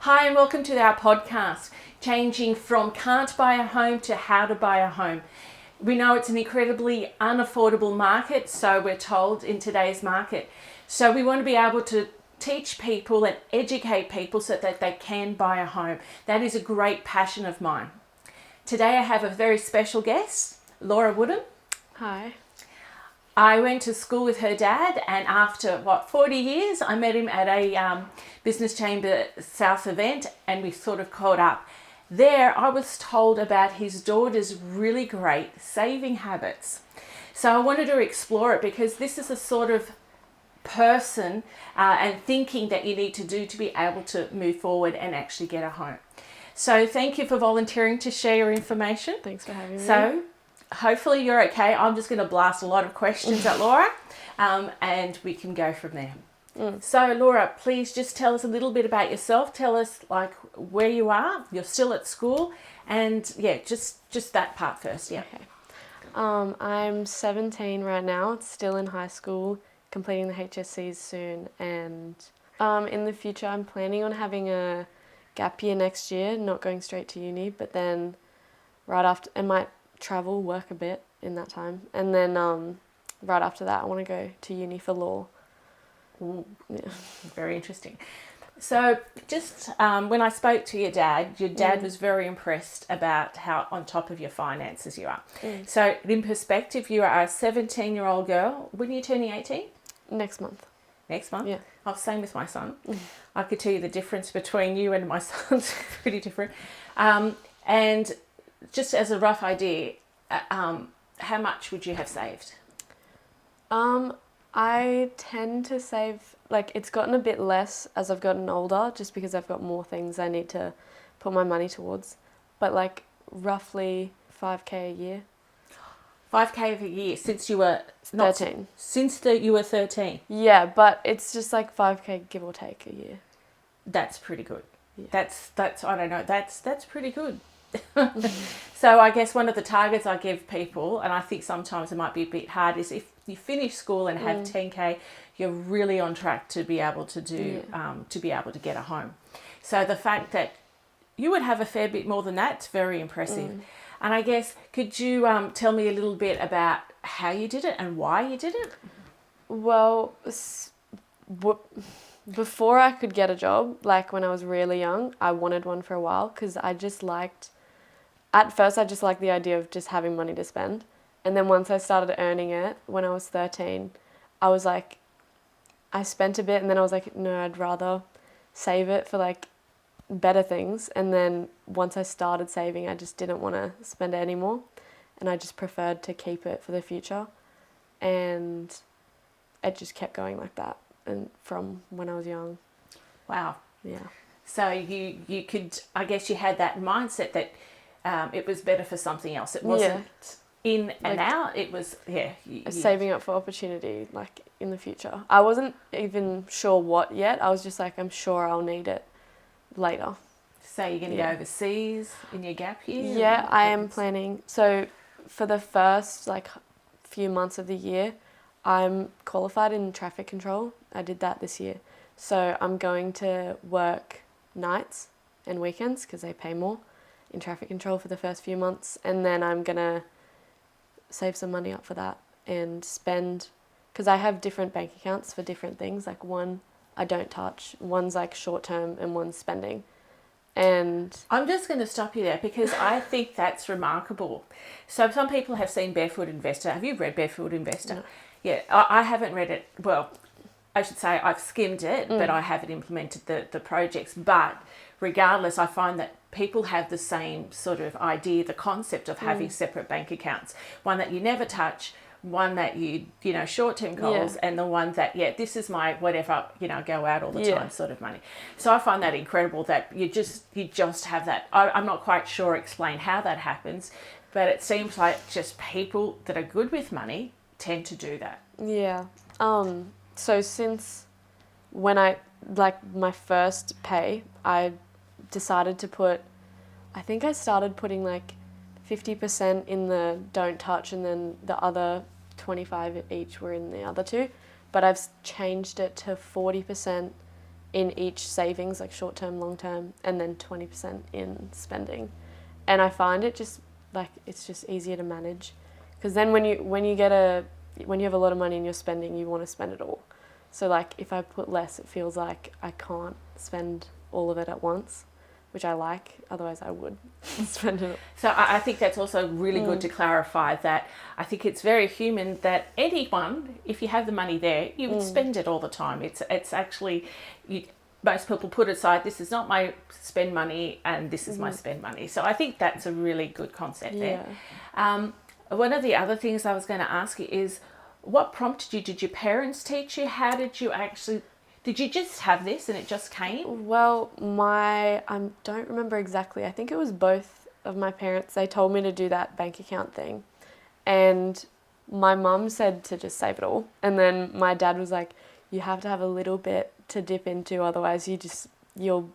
Hi and welcome to our podcast, changing from can't buy a home to how to buy a home. We know it's an incredibly unaffordable market, so we're told in today's market. So we want to be able to teach people and educate people so that they can buy a home. That is a great passion of mine. Today I have a very special guest, Laura Woodham. Hi. I went to school with her dad, and after 40 years, I met him at a Business Chamber South event, and we sort of caught up. There, I was told about his daughter's really great saving habits. So I wanted to explore it because this is a sort of person and thinking that you need to do to be able to move forward and actually get a home. So thank you for volunteering to share your information. Thanks for having me. So hopefully you're okay. I'm just going to blast a lot of questions at Laura and we can go from there. So Laura, please just tell us a little bit about yourself. Tell us like where you are. You're still at school, and yeah, just that part first. Yeah. Okay. I'm 17 right now, still in high school, completing the HSCs soon, and in the future I'm planning on having a gap year next year, not going straight to uni, but then right after, I might travel, work a bit in that time, and then right after that I want to go to uni for law. Ooh, Yeah. very interesting. So just when I spoke to your dad was very impressed about how on top of your finances you are. So in perspective, you are a 17-year-old girl. When are you turning 18? Next month. Next month? Yeah. Oh, same with my son. I could tell you the difference between you and my son's pretty different. And just as a rough idea, how much would you have saved? I tend to save, like, it's gotten a bit less as I've gotten older, just because I've got more things I need to put my money towards, but like roughly 5k a year. 5k a year since you were 13. You were 13. Yeah, but it's just like 5k give or take a year. That's pretty good. Yeah. That's I don't know. That's pretty good. So I guess one of the targets I give people, and I think sometimes it might be a bit hard, is if you finish school and have 10k, you're really on track to be able to do to be able to get a home. So the fact that you would have a fair bit more than that's very impressive. And I guess could you tell me a little bit about how you did it and why you did it? Well, before I could get a job, like when I was really young, I wanted one for a while because at first I just liked the idea of just having money to spend. And then once I started earning it, when I was 13, I was like, I spent a bit and then I was like, no, I'd rather save it for like better things. And then once I started saving, I just didn't want to spend it anymore. And I just preferred to keep it for the future. And it just kept going like that, and from when I was young. Wow. Yeah. So you could, I guess you had that mindset that it was better for something else. It wasn't in and like, out. It was, saving up for opportunity, like in the future. I wasn't even sure what yet. I was just like, I'm sure I'll need it later. So you're going to go overseas in your gap year? Yeah, I am planning. So for the first like few months of the year, I'm qualified in traffic control. I did that this year. So I'm going to work nights and weekends because they pay more in traffic control for the first few months. And then I'm going to save some money up for that and spend, because I have different bank accounts for different things. Like one I don't touch, one's like short term and one's spending. And I'm just going to stop you there because I think that's remarkable. So some people have seen Barefoot Investor. Have you read Barefoot Investor? No. Yeah, I haven't read it. Well, I should say I've skimmed it, but I haven't implemented the projects. But regardless, I find that people have the same sort of idea, the concept of having separate bank accounts. One that you never touch, one that you short-term goals, and the one that, this is my whatever, go out all the time sort of money. So I find that incredible that you just have that. I'm not quite sure explain how that happens, but it seems like just people that are good with money tend to do that. yeah. So since when I, like my first pay, I decided to put, I think I started putting like 50% in the don't touch and then the other 25 each were in the other two. But I've changed it to 40% in each savings, like short term, long term, and then 20% in spending. And I find it just like it's just easier to manage, because then when you have a lot of money and you're spending, you want to spend it all. So like if I put less, it feels like I can't spend all of it at once, which I like. Otherwise, I would spend it. So I think that's also really good to clarify that. I think it's very human that anyone, if you have the money there, you would spend it all the time. It's actually, most people put aside, this is not my spend money and this is my spend money. So I think that's a really good concept there. One of the other things I was going to ask you is, what prompted you? Did your parents teach you? How did you actually... Did you just have this and it just came? Well, I don't remember exactly. I think it was both of my parents. They told me to do that bank account thing. And my mum said to just save it all. And then my dad was like, you have to have a little bit to dip into, otherwise you'll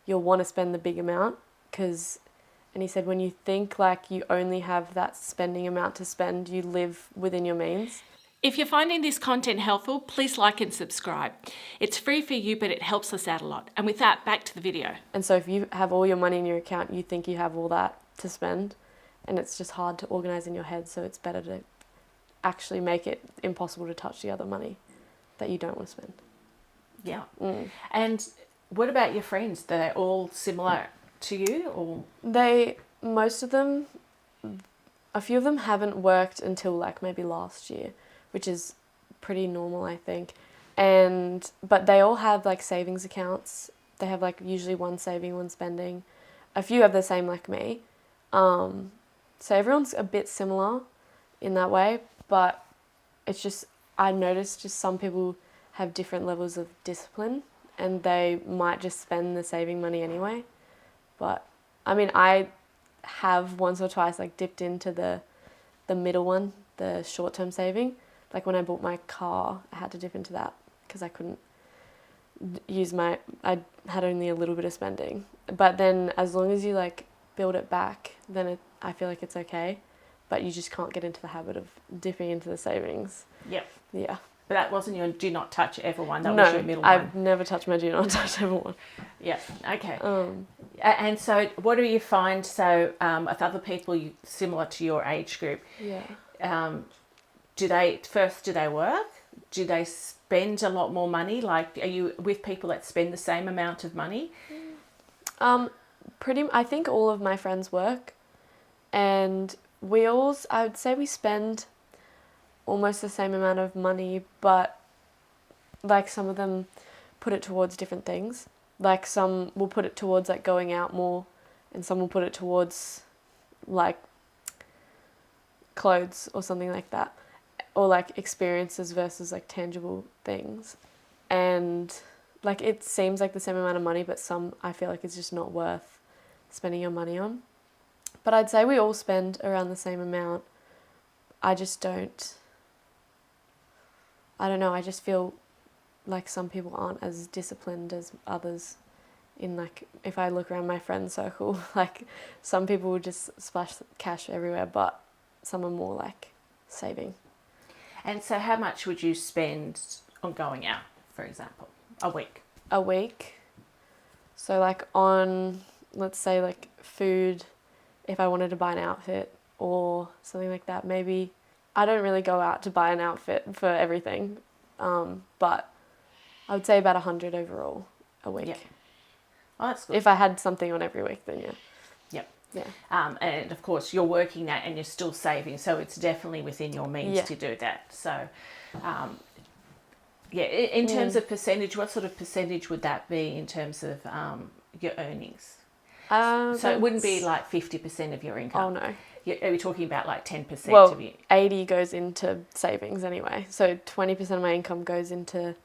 want to spend the big amount. And he said, when you think like you only have that spending amount to spend, you live within your means. If you're finding this content helpful, please like and subscribe. It's free for you, but it helps us out a lot. And with that, back to the video. And so if you have all your money in your account, you think you have all that to spend, and it's just hard to organise in your head, so it's better to actually make it impossible to touch the other money that you don't want to spend. Yeah. And what about your friends? They're all similar to you, or? Most of them, a few of them haven't worked until like maybe last year, which is pretty normal, I think. But they all have like savings accounts. They have like usually one saving, one spending. A few have the same like me. So everyone's a bit similar in that way, but it's just, I noticed just some people have different levels of discipline and they might just spend the saving money anyway. But I mean, I have once or twice like dipped into the middle one, the short-term saving. Like when I bought my car, I had to dip into that because I couldn't I had only a little bit of spending. But then as long as you like build it back, then I feel like it's okay. But you just can't get into the habit of dipping into the savings. Yep. Yeah. But that wasn't your do not touch ever one. That was your middle one. I've never touched my do not touch ever one. Yeah. Okay. And so what do you find? So with other people similar to your age group? Yeah. Do they work? Do they spend a lot more money? Like, are you with people that spend the same amount of money? I think all of my friends work, and I would say we spend almost the same amount of money, but like some of them put it towards different things. Like some will put it towards like going out more, and some will put it towards like clothes or something like that, or like experiences versus like tangible things. And like it seems like the same amount of money, but some I feel like it's just not worth spending your money on. But I'd say we all spend around the same amount. I don't know, I just feel like some people aren't as disciplined as others. In like, if I look around my friend circle, like some people would just splash cash everywhere, but some are more like saving. And so how much would you spend on going out, for example, a week? A week. So like on, let's say like food, if I wanted to buy an outfit or something like that, maybe I don't really go out to buy an outfit for everything, but I would say about 100 overall a week. Yep. Oh, that's good. If I had something on every week, then yeah. Yep. Yeah. And of course you're working that and you're still saving, so it's definitely within your means to do that. So, in terms of percentage, what sort of percentage would that be in terms of your earnings? So it wouldn't be like 50% of your income. Oh no. Are we talking about like 10% well, of you? 80 goes into savings anyway. So 20% of my income goes into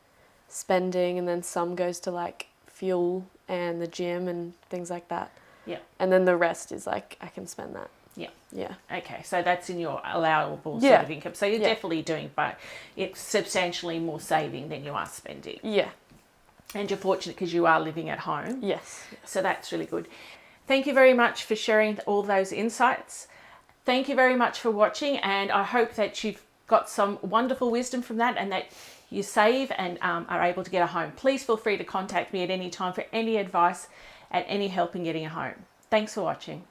spending, and then some goes to like fuel and the gym and things like that. Yeah. And then the rest is like I can spend that. Yeah. Yeah. Okay, so that's in your allowable sort of income. So you're definitely doing, but it's substantially more saving than you are spending. Yeah. And you're fortunate because you are living at home. Yes. So that's really good. Thank you very much for sharing all those insights. Thank you very much for watching, and I hope that you've got some wonderful wisdom from that and that you save and are able to get a home, please feel free to contact me at any time for any advice and any help in getting a home. Thanks for watching.